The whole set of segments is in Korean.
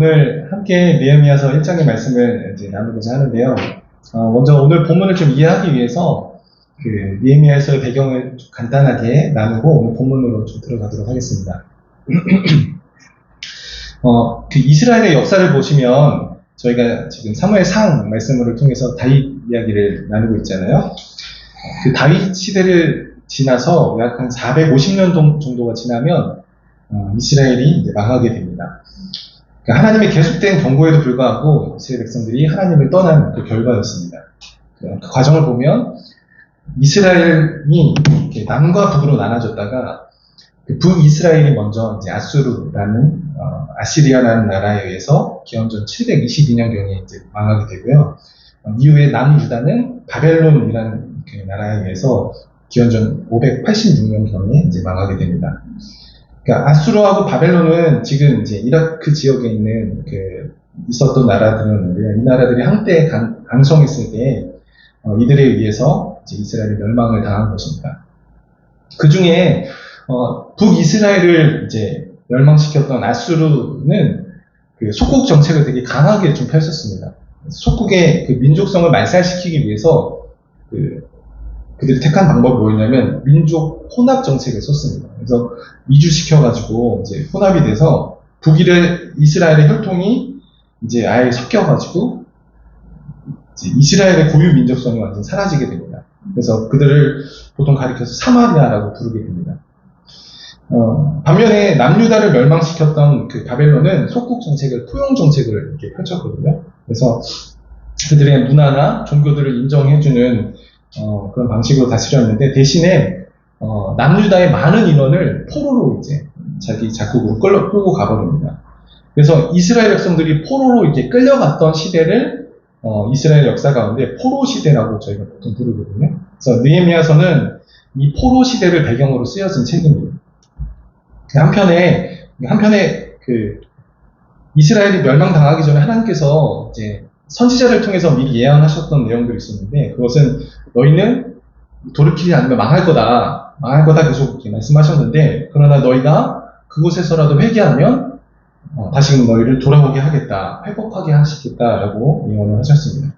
오늘 함께 느헤미야서 1장의 말씀을 이제 나누고자 하는데요. 먼저 오늘 본문을 좀 이해하기 위해서 느헤미야서의 배경을 좀 간단하게 나누고 오늘 본문으로 좀 들어가도록 하겠습니다. 이스라엘의 역사를 보시면 저희가 지금 사무엘상 말씀을 통해서 다윗 이야기를 나누고 있잖아요. 그 다윗 시대를 지나서 약 한 450년 정도가 지나면 이스라엘이 이제 망하게 됩니다. 그러니까 하나님의 계속된 경고에도 불구하고 이스라엘 백성들이 하나님을 떠난 그 결과였습니다. 그 과정을 보면 이스라엘이 이렇게 남과 북으로 나눠졌다가 그 북이스라엘이 먼저 이제 아수르라는 아시리아라는 나라에 의해서 기원전 722년경에 이제 망하게 되고요. 이후에 남유다는 바벨론이라는 그 나라에 의해서 기원전 586년경에 이제 망하게 됩니다. 그러니까 아수르하고 바벨론은 지금 이제 이라크 지역에 있는 있었던 나라들이었는데요. 이 나라들이 한때 강성했을 때 이들에 의해서 이제 이스라엘이 멸망을 당한 것입니다. 그 중에 북이스라엘을 이제 멸망시켰던 아수르는 그 속국 정책을 되게 강하게 좀 펼쳤습니다. 속국의 그 민족성을 말살시키기 위해서 그들이 택한 방법이 뭐였냐면 민족 혼합 정책을 썼습니다. 그래서 이주시켜가지고 이제 혼합이 돼서 이스라엘의 혈통이 이제 아예 섞여가지고 이제 이스라엘의 고유 민족성이 완전 사라지게 됩니다. 그래서 그들을 보통 가리켜서 사마리아라고 부르게 됩니다. 반면에 남유다를 멸망시켰던 그 바벨론은 속국 정책을 포용 정책을 이렇게 펼쳤거든요. 그래서 그들의 문화나 종교들을 인정해주는 그런 방식으로 다스렸는데 대신에 남유다의 많은 인원을 포로로 이제 자기 작국으로 끌고 가버립니다. 그래서 이스라엘 백성들이 포로로 이렇게 끌려갔던 시대를 이스라엘 역사 가운데 포로 시대라고 저희가 보통 부르거든요. 그래서 느헤미야서는 이 포로 시대를 배경으로 쓰여진 책입니다. 한편에 이스라엘이 멸망당하기 전에 하나님께서 이제 선지자를 통해서 미리 예언하셨던 내용들이 있었는데 그것은 너희는 돌이키지 않으면 망할 거다 계속 이렇게 말씀하셨는데 그러나 너희가 그곳에서라도 회개하면 다시금 너희를 돌아오게 하겠다, 회복하게 하시겠다라고 예언을 하셨습니다.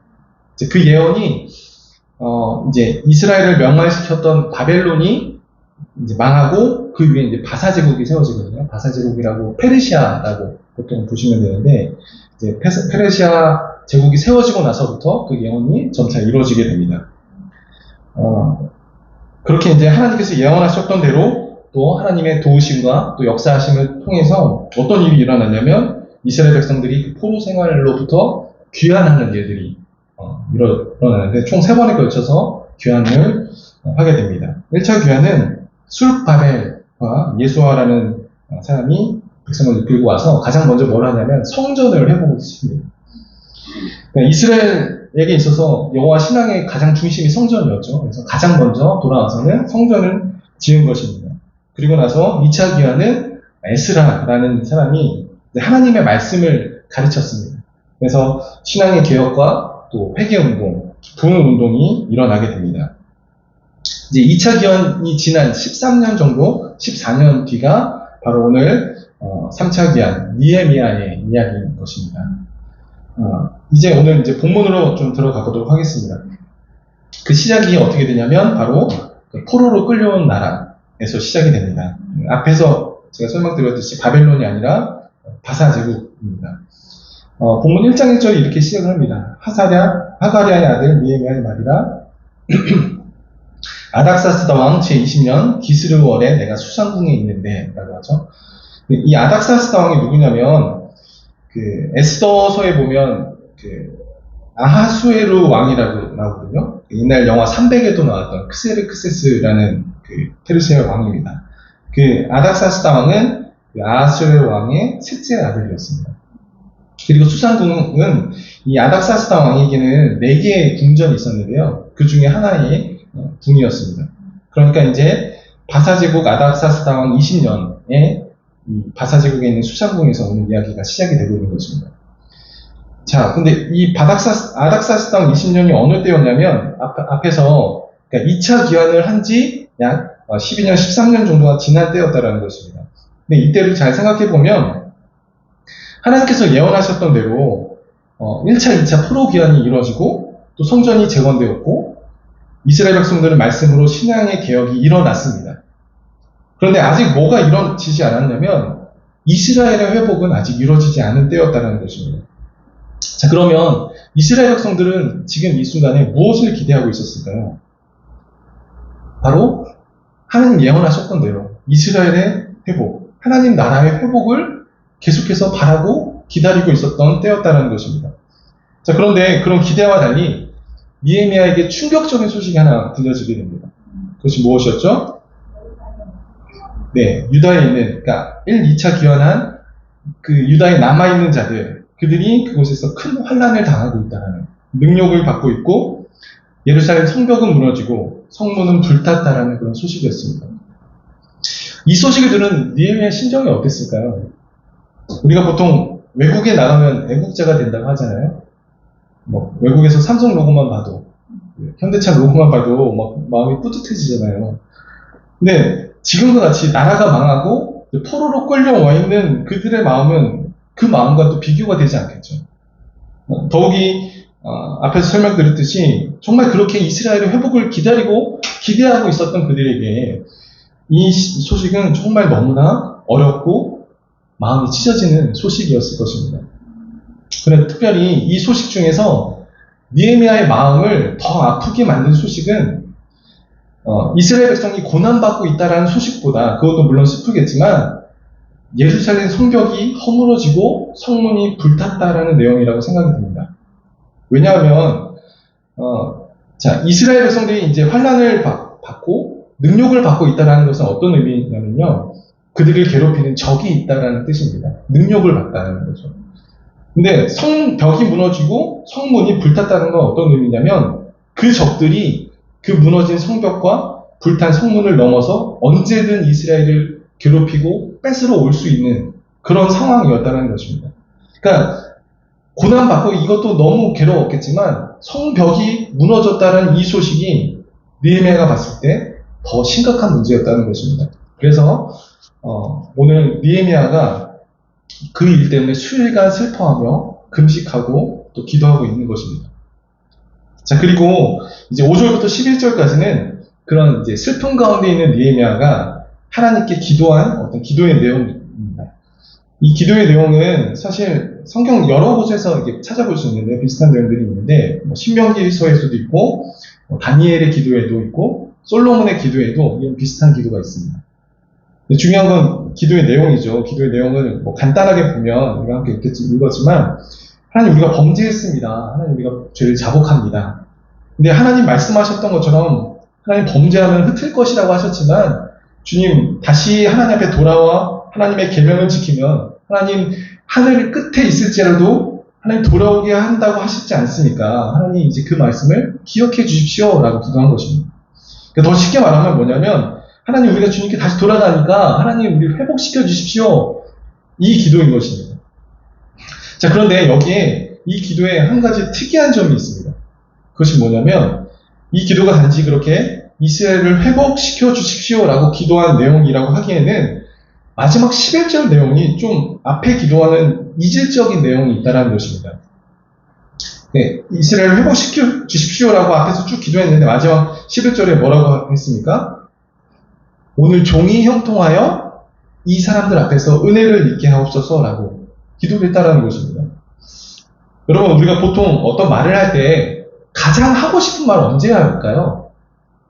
이제 그 예언이 이제 이스라엘을 멸망시켰던 바벨론이 이제 망하고 그 위에 이제 바사 제국이 세워지거든요. 바사 제국이라고 페르시아라고 보통 보시면 되는데 이제 페르시아 제국이 세워지고 나서부터 그 예언이 점차 이루어지게 됩니다. 그렇게 이제 하나님께서 예언하셨던 대로 또 하나님의 도우심과 또 역사하심을 통해서 어떤 일이 일어났냐면 이스라엘 백성들이 그 포로 생활로부터 귀환하는 일들이 일어나는데 총 3번에 걸쳐서 귀환을 하게 됩니다. 1차 귀환은 수르바벨과 예수아라는 사람이 백성을 이끌고 와서 가장 먼저 뭘 하냐면 성전을 회복을 시킵니다. 그러니까 이스라엘에게 있어서 여호와 신앙의 가장 중심이 성전이었죠. 그래서 가장 먼저 돌아와서는 성전을 지은 것입니다. 그리고 나서 2차 귀환은 에스라라는 사람이 하나님의 말씀을 가르쳤습니다. 그래서 신앙의 개혁과 또 회개운동, 부흥운동이 일어나게 됩니다. 이제 2차 기원이 지난 13년 정도, 14년 뒤가 바로 오늘 3차 기원, 느헤미야의 이야기인 것입니다. 이제 오늘 이제 본문으로 좀 들어가 보도록 하겠습니다. 그 시작이 어떻게 되냐면 바로 포로로 끌려온 나라에서 시작이 됩니다. 앞에서 제가 설명드렸듯이 바벨론이 아니라 바사 제국입니다. 본문 1장 1절이 이렇게 시작을 합니다. 하가랴의 아들 느헤미야의 말이라 아닥사스다 왕 제20년 기스르월에 내가 수상궁에 있는데 라고 하죠. 이 아닥사스다 왕이 누구냐면 에스더서에 보면 아하수에루 왕이라고 나오거든요. 이날 영화 300에도 나왔던 크세르크세스라는 페르시아 왕입니다. 아닥사스다 왕은 아하수에루 왕의 셋째 아들이었습니다. 그리고 수상궁은 이 아닥사스다 왕에게는 4개의 궁전이 있었는데요. 그 중에 하나의 궁이었습니다. 그러니까 이제 바사제국 아닥사스다 왕 20년에 이 바사제국에 있는 수상궁에서 오는 이야기가 시작이 되고 있는 것입니다. 자, 근데 이 아닥사스다 왕 20년이 어느 때였냐면 앞에서 그러니까 2차 기환을 한 지 약 12년, 13년 정도가 지난 때였다라는 것입니다. 근데 이때를 잘 생각해 보면 하나님께서 예언하셨던 대로 1차, 2차 포로 귀환이 이루어지고 또 성전이 재건되었고 이스라엘 백성들은 말씀으로 신앙의 개혁이 일어났습니다. 그런데 아직 뭐가 이루어지지 않았냐면 이스라엘의 회복은 아직 이루어지지 않은 때였다는 것입니다. 자, 그러면 이스라엘 백성들은 지금 이 순간에 무엇을 기대하고 있었을까요? 바로 하나님 예언하셨던 대로 이스라엘의 회복, 하나님 나라의 회복을 계속해서 바라고 기다리고 있었던 때였다는 것입니다. 자, 그런데 그런 기대와 달리 느헤미야에게 충격적인 소식이 하나 들려지게 됩니다. 그것이 무엇이었죠? 네, 유다에 있는, 그러니까 1, 2차 귀환한 그 유다에 남아있는 자들, 그들이 그곳에서 큰 환난을 당하고 있다는, 능력을 받고 있고 예루살렘 성벽은 무너지고 성문은 불탔다라는 그런 소식이었습니다. 이 소식을 들은 느헤미야의 심정이 어땠을까요? 우리가 보통 외국에 나가면 애국자가 된다고 하잖아요. 외국에서 삼성 로고만 봐도, 현대차 로고만 봐도 막 마음이 뿌듯해지잖아요. 근데 지금과 같이 나라가 망하고 포로로 끌려와 있는 그들의 마음은 그 마음과 또 비교가 되지 않겠죠. 더욱이 앞에서 설명드렸듯이 정말 그렇게 이스라엘의 회복을 기대하고 있었던 그들에게 이 소식은 정말 너무나 어렵고 마음이 찢어지는 소식이었을 것입니다. 그런데 특별히 이 소식 중에서 느헤미야의 마음을 더 아프게 만든 소식은 이스라엘 백성이 고난받고 있다는 소식보다, 그것도 물론 슬프겠지만 예루살렘 성벽이 허물어지고 성문이 불탔다라는 내용이라고 생각이 듭니다. 왜냐하면 자, 이스라엘 백성들이 이제 환난을 받고 능력을 받고 있다는 것은 어떤 의미냐면요, 그들을 괴롭히는 적이 있다는 뜻입니다. 능력을 받다는 거죠. 근데 성벽이 무너지고 성문이 불탔다는 건 어떤 의미냐면 그 적들이 그 무너진 성벽과 불탄 성문을 넘어서 언제든 이스라엘을 괴롭히고 뺏으러 올 수 있는 그런 상황이었다는 것입니다. 그러니까 고난받고 이것도 너무 괴로웠겠지만 성벽이 무너졌다는 이 소식이 느헤미야가 봤을 때 더 심각한 문제였다는 것입니다. 그래서 오늘 느헤미야가 그 일 때문에 수일간 슬퍼하며 금식하고 또 기도하고 있는 것입니다. 자, 그리고 이제 5절부터 11절까지는 그런 이제 슬픔 가운데 있는 느헤미야가 하나님께 기도한 어떤 기도의 내용입니다. 이 기도의 내용은 사실 성경 여러 곳에서 이렇게 찾아볼 수 있는데 비슷한 내용들이 있는데 신명기서에서도 있고 다니엘의 기도에도 있고 솔로몬의 기도에도 이런 비슷한 기도가 있습니다. 중요한 건 기도의 내용이죠. 기도의 내용을 간단하게 보면 우리가 함께 읽었지만 하나님, 우리가 범죄했습니다. 하나님, 우리가 죄를 자복합니다. 근데 하나님 말씀하셨던 것처럼 하나님 범죄하면 흩을 것이라고 하셨지만 주님 다시 하나님 앞에 돌아와 하나님의 계명을 지키면 하나님 하늘 끝에 있을지라도 하나님 돌아오게 한다고 하셨지 않습니까? 하나님 이제 그 말씀을 기억해 주십시오 라고 기도한 것입니다. 그러니까 더 쉽게 말하면 뭐냐면 하나님, 우리가 주님께 다시 돌아가니까 하나님 우리 회복시켜 주십시오, 이 기도인 것입니다. 자, 그런데 여기에 이 기도에 한 가지 특이한 점이 있습니다. 그것이 뭐냐면 이 기도가 단지 그렇게 이스라엘을 회복시켜 주십시오 라고 기도한 내용이라고 하기에는 마지막 11절 내용이 좀 앞에 기도하는 이질적인 내용이 있다는 것입니다. 네, 이스라엘을 회복시켜 주십시오 라고 앞에서 쭉 기도했는데 마지막 11절에 뭐라고 했습니까? 오늘 종이 형통하여 이 사람들 앞에서 은혜를 입게 하옵소서 라고 기도를 했다는 것입니다. 여러분, 우리가 보통 어떤 말을 할 때 가장 하고 싶은 말 언제 할까요?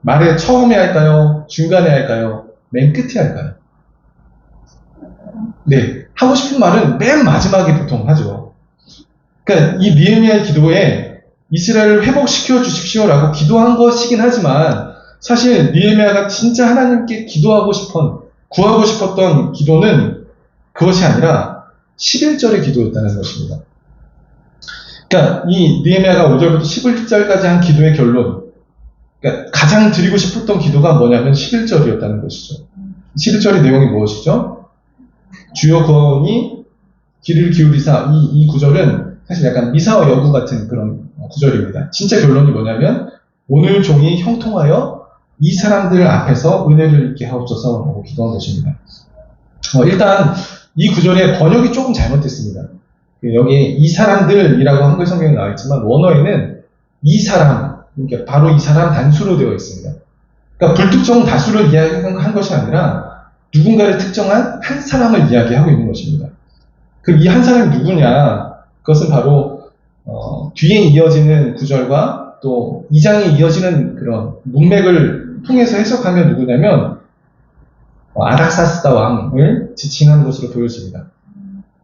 말을 처음에 할까요? 중간에 할까요? 맨 끝에 할까요? 네, 하고 싶은 말은 맨 마지막에 보통 하죠. 그러니까 이 느헤미야의 기도에 이스라엘을 회복시켜 주십시오 라고 기도한 것이긴 하지만 사실 느헤미야가 진짜 하나님께 구하고 싶었던 기도는 그것이 아니라 11절의 기도였다는 것입니다. 그러니까 이 느헤미야가 5절부터 11절까지 한 기도의 결론, 그러니까 가장 드리고 싶었던 기도가 뭐냐면 11절이었다는 것이죠. 11절의 내용이 무엇이죠? 주여 구하오니 귀를 기울이사, 이 구절은 사실 약간 미사와 여구 같은 그런 구절입니다. 진짜 결론이 뭐냐면 오늘 종이 형통하여 이 사람들 앞에서 은혜를 입게 하옵소서라고 기도한 것입니다. 일단 이 구절의 번역이 조금 잘못됐습니다. 여기에 이 사람들이라고 한글 성경에 나와 있지만 원어에는 이 사람, 그러니까 바로 이 사람 단수로 되어 있습니다. 그러니까 불특정 다수를 이야기한 것이 아니라 누군가를 특정한 한 사람을 이야기하고 있는 것입니다. 그럼 이 한 사람이 누구냐? 그것은 바로 뒤에 이어지는 구절과 또 2장에 이어지는 그런 문맥을 통해서 해석하면 누구냐면 아닥사스다 왕을 지칭하는 것으로 보여집니다.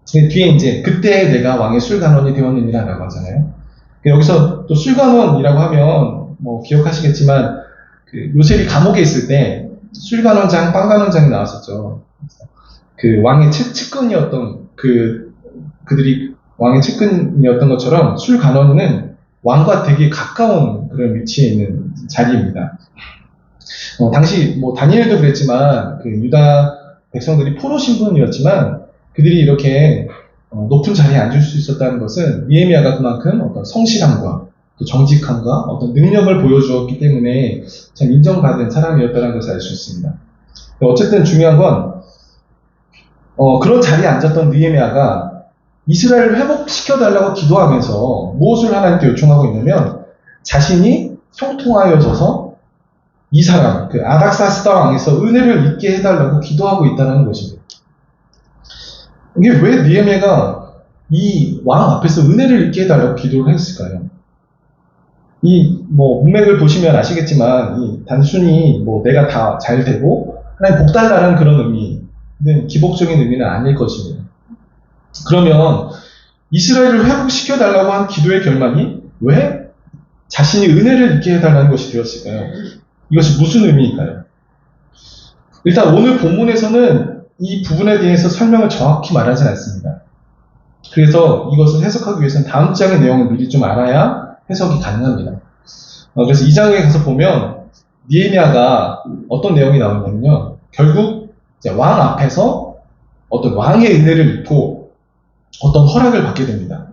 뒤에 이제 그때 내가 왕의 술관원이 되었느니라 라고 하잖아요. 여기서 또 술관원이라고 하면 뭐 기억하시겠지만 그 요셉이 감옥에 있을 때 술관원장, 빵관원장이 나왔었죠. 그 왕의 측근이었던 그들이 왕의 측근이었던 것처럼 술관원은 왕과 되게 가까운 그런 위치에 있는 자리입니다. 당시 뭐 다니엘도 그랬지만 그 유다 백성들이 포로 신분이었지만 그들이 이렇게 높은 자리에 앉을 수 있었다는 것은 느헤미야가 그만큼 어떤 성실함과 또 정직함과 어떤 능력을 보여주었기 때문에 참 인정받은 사람이었다는 것을 알 수 있습니다. 어쨌든 중요한 건 그런 자리에 앉았던 느헤미야가 이스라엘을 회복시켜달라고 기도하면서 무엇을 하나님께 요청하고 있냐면 자신이 형통하여져서 이 사람, 그 아닥사스다 왕에서 은혜를 입게 해달라고 기도하고 있다는 것입니다. 이게 왜 느헤미야가 이 왕 앞에서 은혜를 입게 해달라고 기도를 했을까요? 이 문맥을 보시면 아시겠지만 이 단순히 내가 다 잘 되고 하나님 복 달라는 그런 의미는 기복적인 의미는 아닐 것입니다. 그러면 이스라엘을 회복시켜 달라고 한 기도의 결말이 왜 자신이 은혜를 입게 해달라는 것이 되었을까요? 이것이 무슨 의미일까요? 일단 오늘 본문에서는 이 부분에 대해서 설명을 정확히 말하지 않습니다. 그래서 이것을 해석하기 위해서는 다음 장의 내용을 미리 좀 알아야 해석이 가능합니다. 그래서 2장에 가서 보면 느헤미야가 어떤 내용이 나오냐면요. 결국 이제 왕 앞에서 어떤 왕의 은혜를 입고 어떤 허락을 받게 됩니다.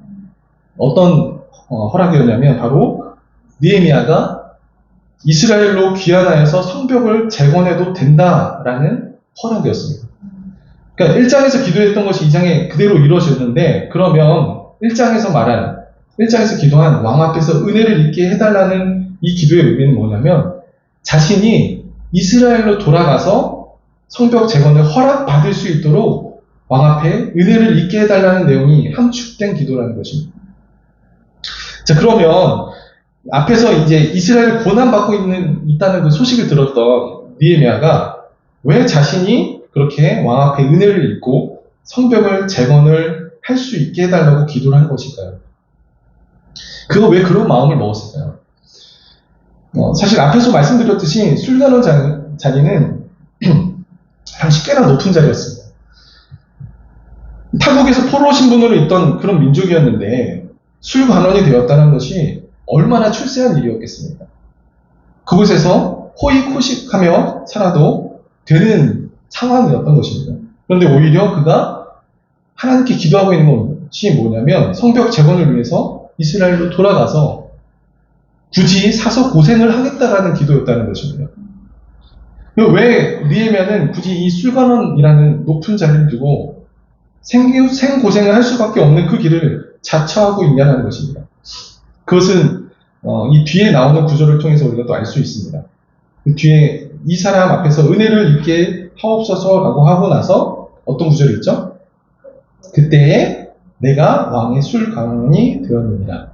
어떤 허락이었냐면 바로 느헤미야가 이스라엘로 귀환하여서 성벽을 재건해도 된다라는 허락이었습니다. 그러니까 1장에서 기도했던 것이 2장에 그대로 이루어졌는데 그러면 1장에서 기도한 왕 앞에서 은혜를 입게 해달라는 이 기도의 의미는 뭐냐면 자신이 이스라엘로 돌아가서 성벽 재건을 허락받을 수 있도록 왕 앞에 은혜를 입게 해달라는 내용이 함축된 기도라는 것입니다. 자, 그러면 앞에서 이제 이스라엘을 고난받고 있다는 그 소식을 들었던 느헤미야가 왜 자신이 그렇게 왕 앞에 은혜를 입고 성벽을 재건을 할 수 있게 해달라고 기도를 한 것일까요? 그거 왜 그런 마음을 먹었을까요? 사실 앞에서 말씀드렸듯이 술관원 자리는 당시 꽤나 높은 자리였습니다. 타국에서 포로 신분으로 있던 그런 민족이었는데 술관원이 되었다는 것이 얼마나 출세한 일이었겠습니까? 그곳에서 호의코식하며 살아도 되는 상황이었던 것입니다. 그런데 오히려 그가 하나님께 기도하고 있는 것이 뭐냐면 성벽 재건을 위해서 이스라엘로 돌아가서 굳이 사서 고생을 하겠다라는 기도였다는 것입니다. 왜 느헤미야는 굳이 이 술관원이라는 높은 자리를 두고 생고생을 할 수밖에 없는 그 길을 자처하고 있냐는 것입니다. 그것은 이 뒤에 나오는 구절을 통해서 우리가 또 알 수 있습니다. 그 뒤에 이 사람 앞에서 은혜를 입게 하옵소서라고 하고 나서 어떤 구절이 있죠? 그때에 내가 왕의 술관원이 되었느니라.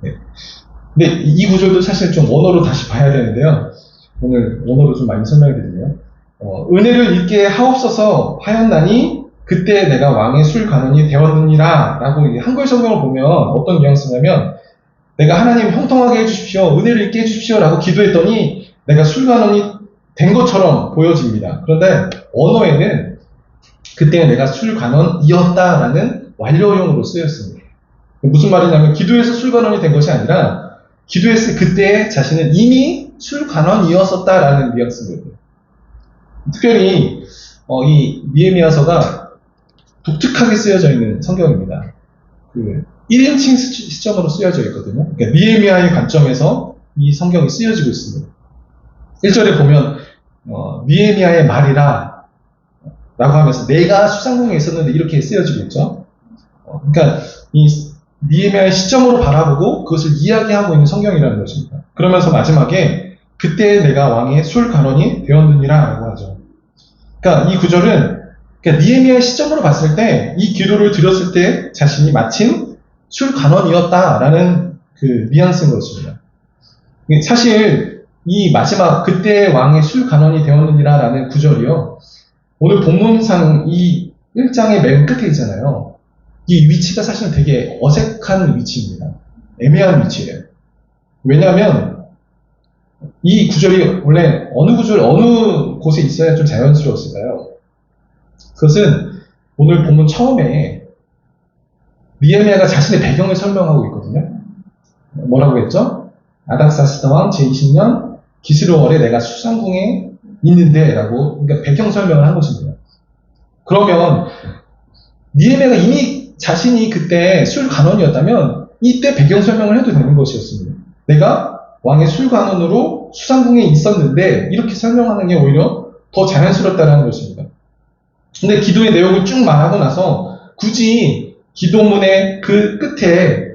네. 근데 이 구절도 사실 좀 원어로 다시 봐야 되는데요. 오늘 원어로 좀 많이 설명해 드리네요. 은혜를 입게 하옵소서 하였나니 그때 내가 왕의 술관원이 되었느니라 라고 한글 성경을 보면 어떤 뉘앙스냐면 내가 하나님 형통하게 해주십시오, 은혜를 입게 해주십시오 라고 기도했더니 내가 술관원이 된 것처럼 보여집니다. 그런데 언어에는 그때 내가 술관원이었다라는 완료형으로 쓰였습니다. 무슨 말이냐면 기도해서 술관원이 된 것이 아니라 기도했을 그때 자신은 이미 술관원이었었다라는 뉘앙스입니다. 특별히 이 느헤미야서가 독특하게 쓰여져 있는 성경입니다. 1인칭 시점으로 쓰여져 있거든요. 그러니까 느헤미야의 관점에서 이 성경이 쓰여지고 있습니다. 1절에 보면 느헤미야의 말이라 라고 하면서 내가 수상궁에 있었는데 이렇게 쓰여지고 있죠. 그러니까 이 니에미아의 시점으로 바라보고 그것을 이야기하고 있는 성경이라는 것입니다. 그러면서 마지막에 그때 내가 왕의 술관원이 되었느니라 라고 하죠. 그러니까 이 구절은 그러니까 니에미아의 시점으로 봤을 때 이 기도를 드렸을 때 자신이 마침 술관원이었다라는 그 뉘앙스인 것입니다. 사실 이 마지막 그때 왕의 술관원이 되었느니라 라는 구절이요. 오늘 본문상 이 1장의 맨 끝에 있잖아요. 이 위치가 사실은 되게 어색한 위치입니다. 애매한 위치예요. 왜냐하면 이 구절이 원래 어느 구절, 어느 곳에 있어야 좀 자연스러웠을까요? 그것은 오늘 본문 처음에 니에미아가 자신의 배경을 설명하고 있거든요. 뭐라고 했죠? 아닥사스다 왕 제20년 기스로월에 내가 수상궁에 있는데 라고 그러니까 배경 설명을 한 것입니다. 그러면 니에미아가 이미 자신이 그때 술관원이었다면 이때 배경 설명을 해도 되는 것이었습니다. 내가 왕의 술관원으로 수상궁에 있었는데 이렇게 설명하는 게 오히려 더 자연스럽다는 것입니다. 근데 기도의 내용을 쭉 말하고 나서 굳이 기도문의 그 끝에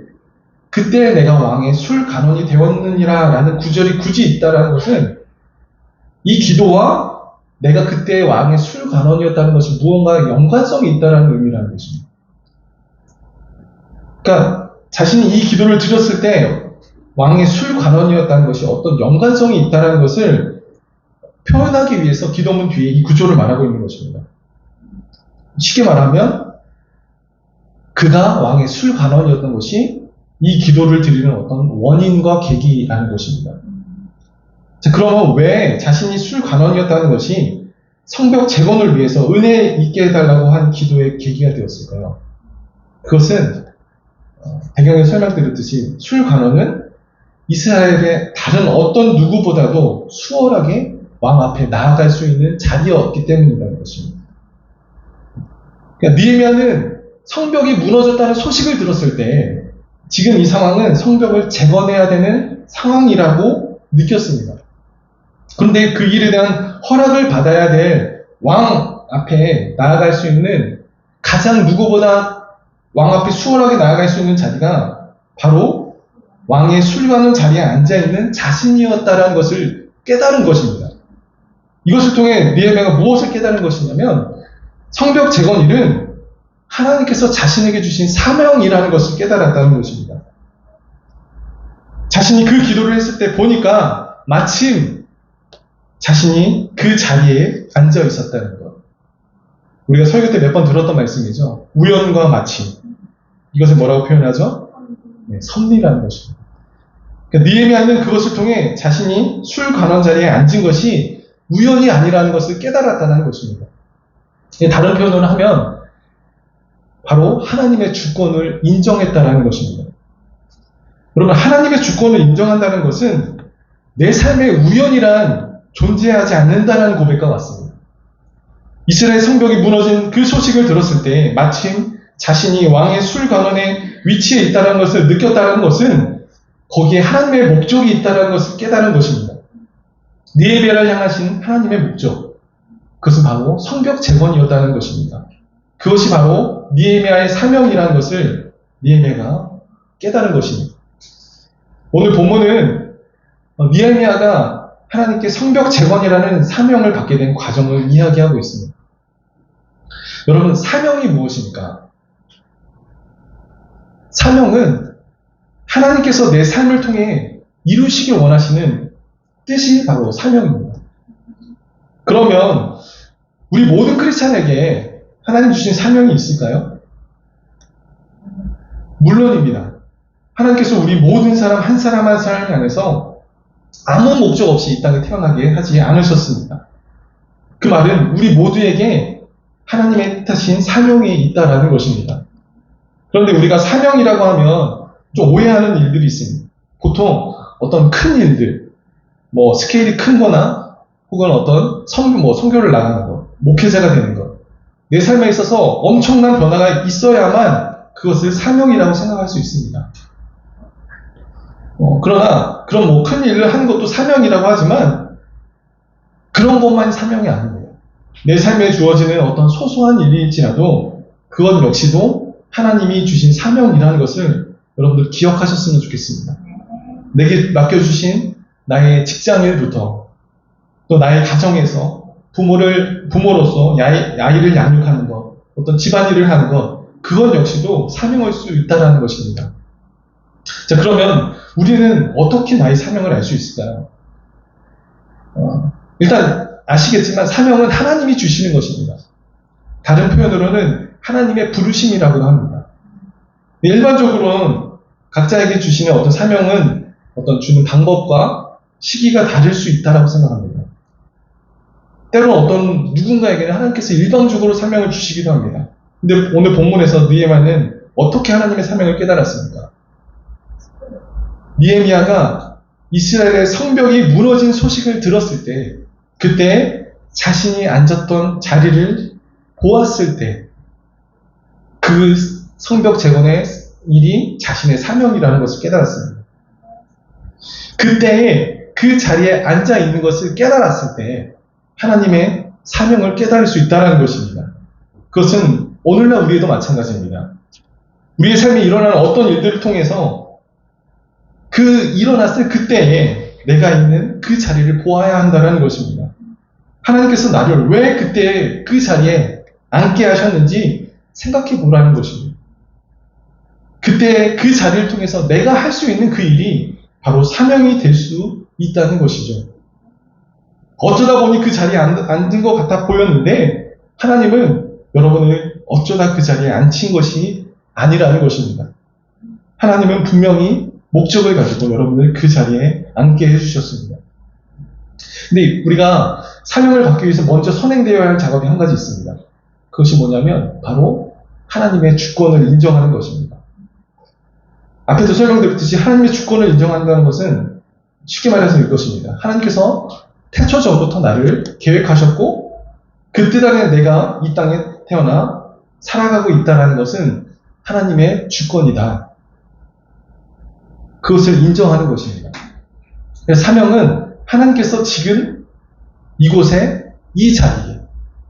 그때 내가 왕의 술관원이 되었느니라 라는 구절이 굳이 있다는 것은 이 기도와 내가 그때 왕의 술관원이었다는 것이 무언가 연관성이 있다는 의미라는 것입니다. 그러니까 자신이 이 기도를 드렸을 때 왕의 술관원이었다는 것이 어떤 연관성이 있다는 것을 표현하기 위해서 기도문 뒤에 이 구조를 말하고 있는 것입니다. 쉽게 말하면 그가 왕의 술관원이었던 것이 이 기도를 드리는 어떤 원인과 계기라는 것입니다. 자, 그러면 왜 자신이 술관원이었다는 것이 성벽 재건을 위해서 은혜 있게 해달라고 한 기도의 계기가 되었을까요? 그것은 배경에 설명드렸듯이 술관원은 이스라엘의 다른 어떤 누구보다도 수월하게 왕 앞에 나아갈 수 있는 자리였기 때문이라는 것입니다. 그러니까 니에미아는 성벽이 무너졌다는 소식을 들었을 때 지금 이 상황은 성벽을 재건해야 되는 상황이라고 느꼈습니다. 그런데 그 일에 대한 허락을 받아야 될 왕 앞에 나아갈 수 있는 가장 누구보다 왕 앞에 수월하게 나아갈 수 있는 자리가 바로 왕의 술관원 자리에 앉아있는 자신이었다는 것을 깨달은 것입니다. 이것을 통해 니에미아가 무엇을 깨달은 것이냐면 성벽 재건 일은 하나님께서 자신에게 주신 사명이라는 것을 깨달았다는 것입니다. 자신이 그 기도를 했을 때 보니까 마침 자신이 그 자리에 앉아 있었다는 것. 우리가 설교 때 몇 번 들었던 말씀이죠. 우연과 마침. 이것을 뭐라고 표현하죠? 네, 섭리라는 것입니다. 그러니까 니에미아는 그것을 통해 자신이 술관원 자리에 앉은 것이 우연이 아니라는 것을 깨달았다는 것입니다. 다른 표현으로 하면 바로 하나님의 주권을 인정했다는 것입니다. 여러분, 하나님의 주권을 인정한다는 것은 내 삶의 우연이란 존재하지 않는다는 고백과 같습니다. 이스라엘 성벽이 무너진 그 소식을 들었을 때 마침 자신이 왕의 술관원에 위치해 있다는 것을 느꼈다는 것은 거기에 하나님의 목적이 있다는 것을 깨달은 것입니다. 니에미아를 향하신 하나님의 목적, 그것은 바로 성벽 재건이었다는 것입니다. 그것이 바로 니에미아의 사명이라는 것을 니에미아가 깨달은 것입니다. 오늘 본문은 니에미아가 하나님께 성벽 재건이라는 사명을 받게 된 과정을 이야기하고 있습니다. 여러분, 사명이 무엇입니까? 사명은 하나님께서 내 삶을 통해 이루시길 원하시는 뜻이 바로 사명입니다. 그러면 우리 모든 크리스찬에게 하나님 주신 사명이 있을까요? 물론입니다. 하나님께서 우리 모든 사람 한 사람 한 사람을 향해서 아무 목적 없이 이 땅에 태어나게 하지 않으셨습니다. 그 말은 우리 모두에게 하나님의 뜻하신 사명이 있다라는 것입니다. 그런데 우리가 사명이라고 하면 좀 오해하는 일들이 있습니다. 보통 어떤 큰 일들, 스케일이 큰 거나 혹은 어떤 선교를 나가는 것, 목회자가 되는 것, 내 삶에 있어서 엄청난 변화가 있어야만 그것을 사명이라고 생각할 수 있습니다. 그러나 그런 큰 일을 하는 것도 사명이라고 하지만 그런 것만이 사명이 아닙니다. 내 삶에 주어지는 어떤 소소한 일일지라도 그것 역시도 하나님이 주신 사명이라는 것을 여러분들 기억하셨으면 좋겠습니다. 내게 맡겨주신 나의 직장일부터 또 나의 가정에서 부모로서 아이를 양육하는 것, 어떤 집안일을 하는 것, 그건 역시도 사명일 수 있다는 것입니다. 자, 그러면 우리는 어떻게 나의 사명을 알 수 있을까요? 일단 아시겠지만 사명은 하나님이 주시는 것입니다. 다른 표현으로는 하나님의 부르심이라고 합니다. 일반적으로는 각자에게 주시는 어떤 사명은 어떤 주는 방법과 시기가 다를 수 있다고 생각합니다. 때로 어떤 누군가에게는 하나님께서 일방적으로 사명을 주시기도 합니다. 근데 오늘 본문에서 느헤미야는 어떻게 하나님의 사명을 깨달았습니까? 느헤미야가 이스라엘의 성벽이 무너진 소식을 들었을 때, 그때 자신이 앉았던 자리를 보았을 때, 그 성벽 재건의 일이 자신의 사명이라는 것을 깨달았습니다. 그때에 그 자리에 앉아 있는 것을 깨달았을 때 하나님의 사명을 깨달을 수 있다는 것입니다. 그것은 오늘날 우리에도 마찬가지입니다. 우리의 삶에 일어나는 어떤 일들을 통해서 그 일어났을 그때에 내가 있는 그 자리를 보아야 한다는 것입니다. 하나님께서 나를 왜 그때 그 자리에 앉게 하셨는지 생각해 보라는 것입니다. 그때 그 자리를 통해서 내가 할 수 있는 그 일이 바로 사명이 될 수 있다는 것이죠. 어쩌다 보니 그 자리에 앉은 것 같아 보였는데 하나님은 여러분을 어쩌다 그 자리에 앉힌 것이 아니라는 것입니다. 하나님은 분명히 목적을 가지고 여러분을 그 자리에 앉게 해주셨습니다. 근데 우리가 사명을 받기 위해서 먼저 선행되어야 할 작업이 한 가지 있습니다. 그것이 뭐냐면 바로 하나님의 주권을 인정하는 것입니다. 앞에서 설명드렸듯이 하나님의 주권을 인정한다는 것은 쉽게 말해서 이것입니다. 하나님께서 태초 전부터 나를 계획하셨고 그 뜻 안에 내가 이 땅에 태어나 살아가고 있다는 것은 하나님의 주권이다. 그것을 인정하는 것입니다. 그래서 사명은 하나님께서 지금 이곳에 이 자리에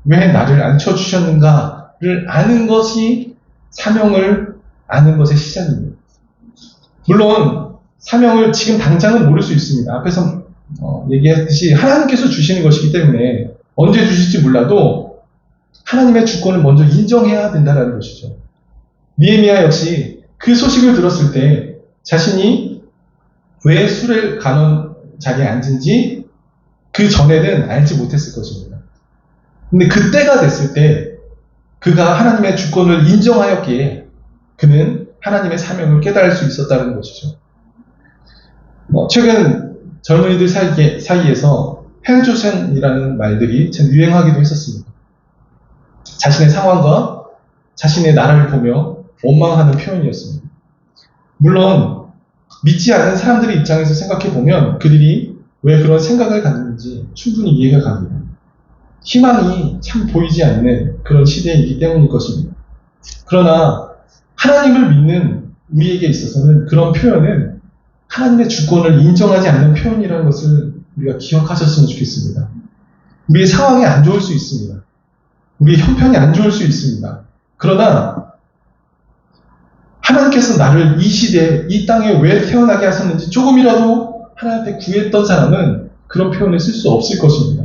왜 나를 앉혀주셨는가를 아는 것이 사명을 아는 것의 시작입니다. 물론 사명을 지금 당장은 모를 수 있습니다. 앞에서 얘기했듯이 하나님께서 주시는 것이기 때문에 언제 주실지 몰라도 하나님의 주권을 먼저 인정해야 된다는 것이죠. 느헤미야 역시 그 소식을 들었을 때 자신이 왜 수레 가는 자리에 앉은지 그 전에는 알지 못했을 것입니다. 근데 그때가 됐을 때 그가 하나님의 주권을 인정하였기에 그는 하나님의 사명을 깨달을 수 있었다는 것이죠. 최근 젊은이들 사이에서 헬조선이라는 말들이 참 유행하기도 했었습니다. 자신의 상황과 자신의 나라를 보며 원망하는 표현이었습니다. 물론 믿지 않는 사람들의 입장에서 생각해보면 그들이 왜 그런 생각을 갖는지 충분히 이해가 갑니다. 희망이 참 보이지 않는 그런 시대이기 때문일 것입니다. 그러나 하나님을 믿는 우리에게 있어서는 그런 표현은 하나님의 주권을 인정하지 않는 표현이라는 것을 우리가 기억하셨으면 좋겠습니다. 우리의 상황이 안 좋을 수 있습니다. 우리의 형편이 안 좋을 수 있습니다. 그러나 하나님께서 나를 이 시대에 이 땅에 왜 태어나게 하셨는지 조금이라도 하나님 앞에 구했던 사람은 그런 표현을 쓸 수 없을 것입니다.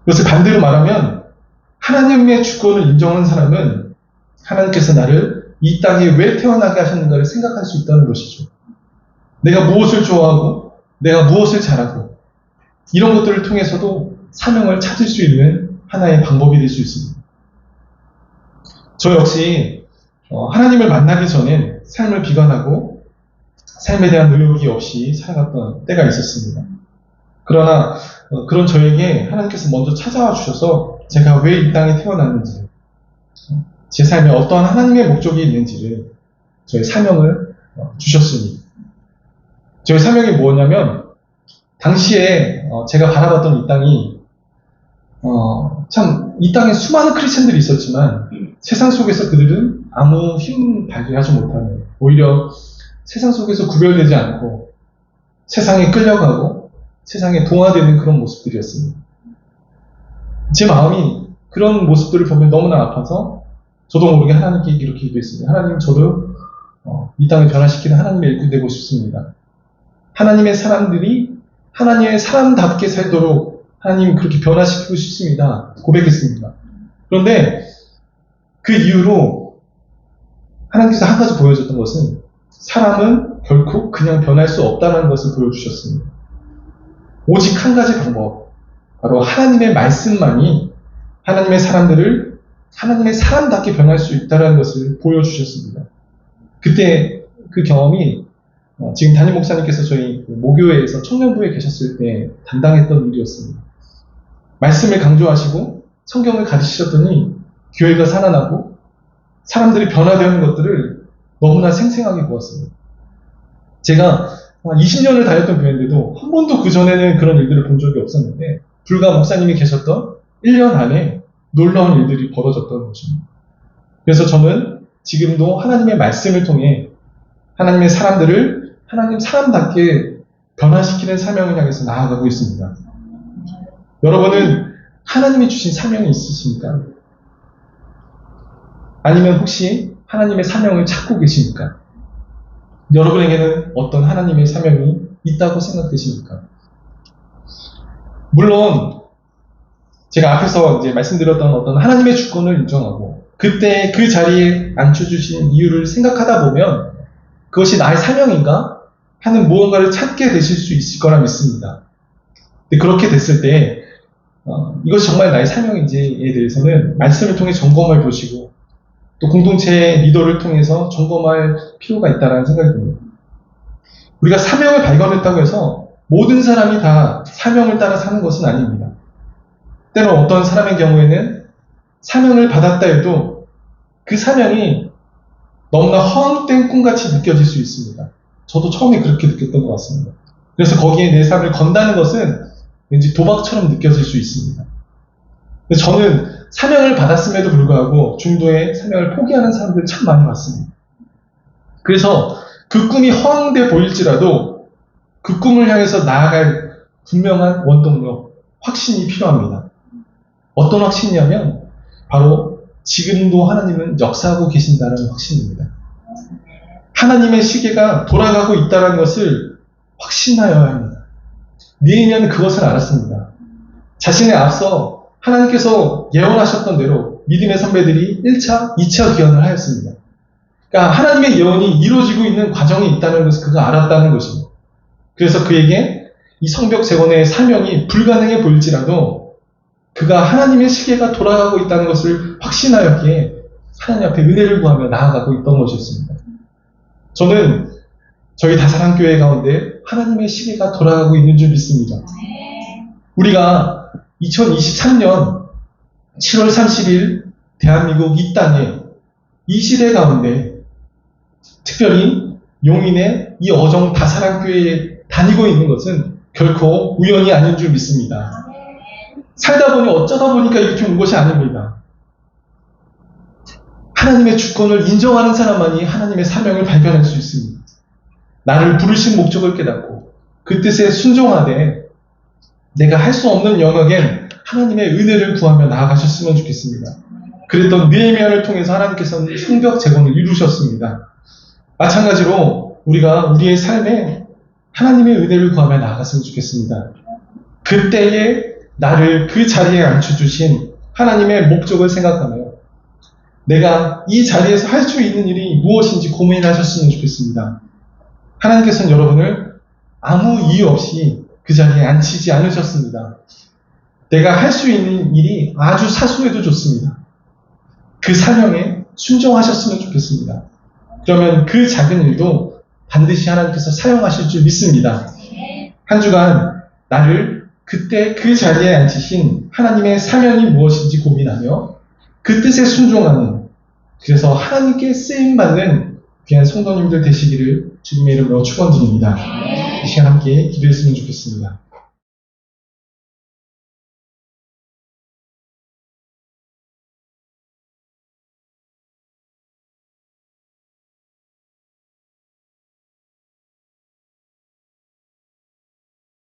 그것을 반대로 말하면 하나님의 주권을 인정한 사람은 하나님께서 나를 이 땅에 왜 태어나게 하셨는가를 생각할 수 있다는 것이죠. 내가 무엇을 좋아하고 내가 무엇을 잘하고 이런 것들을 통해서도 사명을 찾을 수 있는 하나의 방법이 될 수 있습니다. 저 역시 하나님을 만나기 전에 삶을 비관하고 삶에 대한 의욕이 없이 살아갔던 때가 있었습니다. 그러나 그런 저에게 하나님께서 먼저 찾아와 주셔서 제가 왜 이 땅에 태어났는지 제 삶에 어떠한 하나님의 목적이 있는지를 저의 사명을 주셨습니다. 저의 사명이 뭐냐면 당시에 제가 바라봤던 이 땅이 참 이 땅에 수많은 크리스천들이 있었지만 세상 속에서 그들은 아무 힘 발휘하지 못하는 오히려 세상 속에서 구별되지 않고 세상에 끌려가고 세상에 동화되는 그런 모습들이었습니다. 제 마음이 그런 모습들을 보면 너무나 아파서 저도 모르게 하나님께 이렇게 기도했습니다. 하나님, 저도 이 땅을 변화시키는 하나님의 일꾼 되고 싶습니다. 하나님의 사람들이 하나님의 사람답게 살도록 하나님 그렇게 변화시키고 싶습니다. 고백했습니다. 그런데 그 이후로 하나님께서 한 가지 보여줬던 것은 사람은 결코 그냥 변할 수 없다는 것을 보여주셨습니다. 오직 한 가지 방법, 바로 하나님의 말씀만이 하나님의 사람들을 하나님의 사람답게 변할 수 있다는 것을 보여주셨습니다. 그때 그 경험이 지금 담임 목사님께서 저희 모교회에서 청년부에 계셨을 때 담당했던 일이었습니다. 말씀을 강조하시고 성경을 가르치셨더니 교회가 살아나고 사람들이 변화되는 것들을 너무나 생생하게 보았습니다. 제가 20년을 다녔던 교회인데도 한 번도 그 전에는 그런 일들을 본 적이 없었는데 불과 목사님이 계셨던 1년 안에 놀라운 일들이 벌어졌던 것입니다. 그래서 저는 지금도 하나님의 말씀을 통해 하나님의 사람들을 하나님 사람답게 변화시키는 사명을 향해서 나아가고 있습니다. 여러분은 하나님이 주신 사명이 있으십니까? 아니면 혹시 하나님의 사명을 찾고 계십니까? 여러분에게는 어떤 하나님의 사명이 있다고 생각되십니까? 물론 제가 앞에서 이제 말씀드렸던 어떤 하나님의 주권을 인정하고 그때 그 자리에 앉혀주신 이유를 생각하다 보면 그것이 나의 사명인가 하는 무언가를 찾게 되실 수 있을 거라 믿습니다. 근데 그렇게 됐을 때 이것이 정말 나의 사명인지에 대해서는 말씀을 통해 점검해 보시고 또 공동체의 리더를 통해서 점검할 필요가 있다는 생각이 듭니다. 우리가 사명을 발견했다고 해서 모든 사람이 다 사명을 따라 사는 것은 아닙니다. 때로 어떤 사람의 경우에는 사명을 받았다 해도 그 사명이 너무나 허황된 꿈같이 느껴질 수 있습니다. 저도 처음에 그렇게 느꼈던 것 같습니다. 그래서 거기에 내 삶을 건다는 것은 왠지 도박처럼 느껴질 수 있습니다. 저는 사명을 받았음에도 불구하고 중도에 사명을 포기하는 사람들을 참 많이 봤습니다. 그래서 그 꿈이 허황돼 보일지라도 그 꿈을 향해서 나아갈 분명한 원동력, 확신이 필요합니다. 어떤 확신이냐면 바로 지금도 하나님은 역사하고 계신다는 확신입니다. 하나님의 시계가 돌아가고 있다는 것을 확신하여야 합니다. 느헤미야는 그것을 알았습니다. 자신의 앞서 하나님께서 예언하셨던 대로 믿음의 선배들이 1차, 2차 귀환을 하였습니다. 그러니까 하나님의 예언이 이루어지고 있는 과정이 있다는 것을 그가 알았다는 것입니다. 그래서 그에게 이 성벽 재건의 사명이 불가능해 보일지라도 그가 하나님의 시계가 돌아가고 있다는 것을 확신하였기에 하나님 앞에 은혜를 구하며 나아가고 있던 것이었습니다. 저는 저희 다사랑교회 가운데 하나님의 시계가 돌아가고 있는 줄 믿습니다. 우리가 2023년 7월 30일 대한민국 이 땅에 이 시대 가운데 특별히 용인의 이 어정 다사랑교회에 다니고 있는 것은 결코 우연이 아닌 줄 믿습니다. 살다 보니 어쩌다 보니까 이렇게 온 것이 아닙니다. 하나님의 주권을 인정하는 사람만이 하나님의 사명을 발견할 수 있습니다. 나를 부르신 목적을 깨닫고 그 뜻에 순종하되 내가 할 수 없는 영역엔 하나님의 은혜를 구하며 나아가셨으면 좋겠습니다. 그랬던 느헤미야를 통해서 하나님께서는 성벽 재건을 이루셨습니다. 마찬가지로 우리가 우리의 삶에 하나님의 은혜를 구하며 나아갔으면 좋겠습니다. 그때에 나를 그 자리에 앉혀주신 하나님의 목적을 생각하며 내가 이 자리에서 할 수 있는 일이 무엇인지 고민하셨으면 좋겠습니다. 하나님께서는 여러분을 아무 이유 없이 그 자리에 앉히지 않으셨습니다. 내가 할 수 있는 일이 아주 사소해도 좋습니다. 그 사명에 순종하셨으면 좋겠습니다. 그러면 그 작은 일도 반드시 하나님께서 사용하실 줄 믿습니다. 한 주간 나를 그때 그 자리에 앉히신 하나님의 사명이 무엇인지 고민하며 그 뜻에 순종하는, 그래서 하나님께 쓰임받는 귀한 성도님들 되시기를 주님의 이름으로 축원드립니다. 이 시간 함께 기도했으면 좋겠습니다.